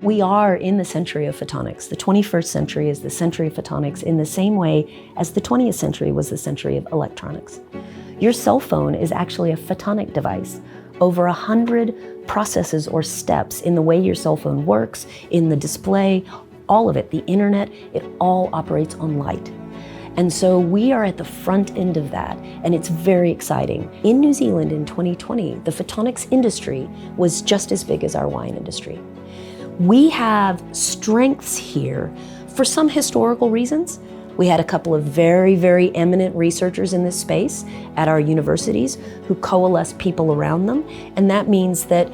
We are in the century of photonics. The 21st century is the century of photonics in the same way as the 20th century was the century of electronics. Your cell phone is actually a photonic device. Over 100 processes or steps in the way your cell phone works, in the display, all of it, the internet, it all operates on light. And so we are at the front end of that, and it's very exciting. In New Zealand in 2020, the photonics industry was just as big as our wine industry. We have strengths here for some historical reasons. We had a couple of very, very eminent researchers in this space at our universities who coalesced people around them. And that means that,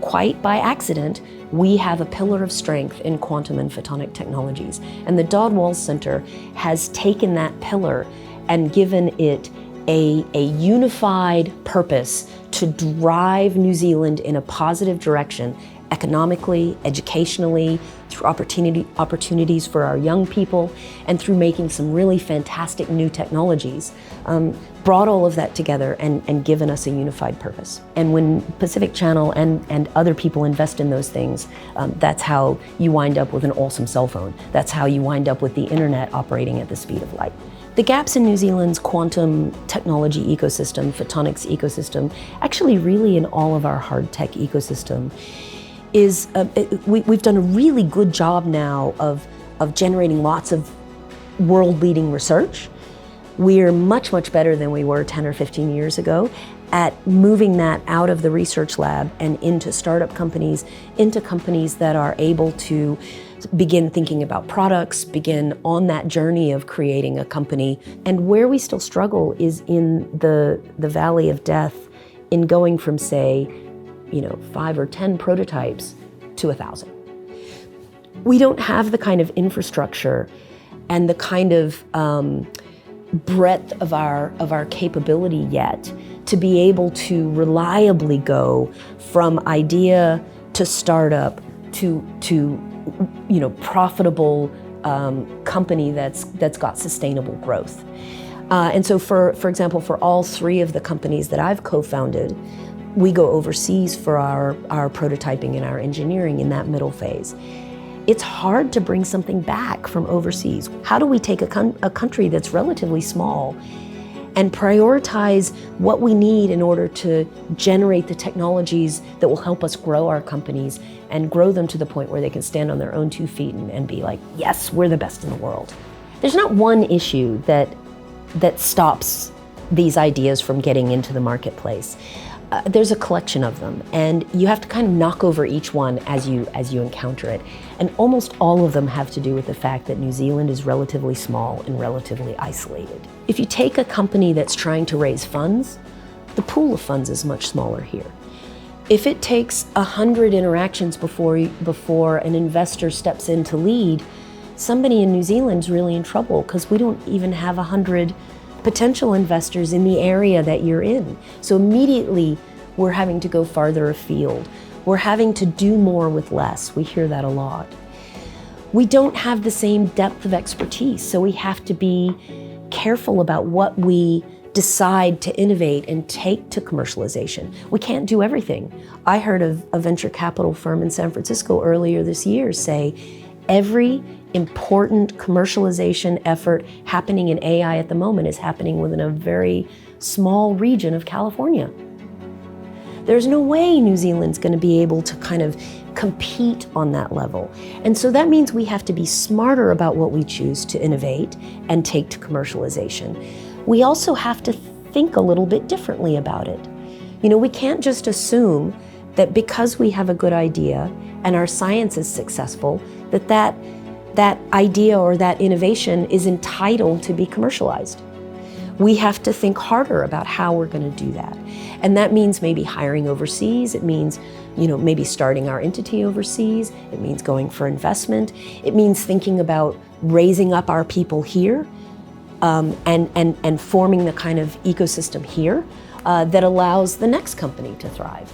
quite by accident, we have a pillar of strength in quantum and photonic technologies. And the Dodd-Walls Centre has taken that pillar and given it a unified purpose to drive New Zealand in a positive direction, economically, educationally, through opportunities for our young people, and through making some really fantastic new technologies, brought all of that together and given us a unified purpose. And when Pacific Channel and other people invest in those things, that's how you wind up with an awesome cell phone. That's how you wind up with the internet operating at the speed of light. The gaps in New Zealand's quantum technology ecosystem, photonics ecosystem, actually really in all of our hard tech ecosystem, is we've done a really good job now of generating lots of world-leading research. We're much, much better than we were 10 or 15 years ago at moving that out of the research lab and into startup companies, into companies that are able to begin thinking about products, begin on that journey of creating a company. And where we still struggle is in the valley of death in going from, say, 5 or 10 prototypes to 1,000. We don't have the kind of infrastructure and the kind of breadth of our capability yet to be able to reliably go from idea to startup to profitable company that's got sustainable growth. And so for example, for all 3 of the companies that I've co-founded, we go overseas for our prototyping and our engineering in that middle phase. It's hard to bring something back from overseas. How do we take a country that's relatively small and prioritize what we need in order to generate the technologies that will help us grow our companies and grow them to the point where they can stand on their own 2 feet and be like, yes, we're the best in the world. There's not one issue that stops these ideas from getting into the marketplace. There's a collection of them, and you have to kind of knock over each one as you encounter it. And almost all of them have to do with the fact that New Zealand is relatively small and relatively isolated. If you take a company that's trying to raise funds, the pool of funds is much smaller here. If it takes 100 interactions before an investor steps in to lead, somebody in New Zealand's really in trouble because we don't even have 100 potential investors in the area that you're in. So immediately we're having to go farther afield. We're having to do more with less. We hear that a lot. We don't have the same depth of expertise, so we have to be careful about what we decide to innovate and take to commercialization. We can't do everything. I heard of a venture capital firm in San Francisco earlier this year say, every important commercialization effort happening in AI at the moment is happening within a very small region of California. There's no way New Zealand's going to be able to kind of compete on that level. And so that means we have to be smarter about what we choose to innovate and take to commercialization. We also have to think a little bit differently about it. We can't just assume that because we have a good idea and our science is successful, that idea or that innovation is entitled to be commercialized. We have to think harder about how we're going to do that. And that means maybe hiring overseas. It means, maybe starting our entity overseas. It means going for investment. It means thinking about raising up our people here and forming the kind of ecosystem here that allows the next company to thrive.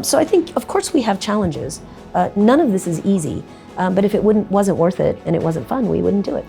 So I think, of course, we have challenges. None of this is easy, but if it wasn't worth it and it wasn't fun, we wouldn't do it.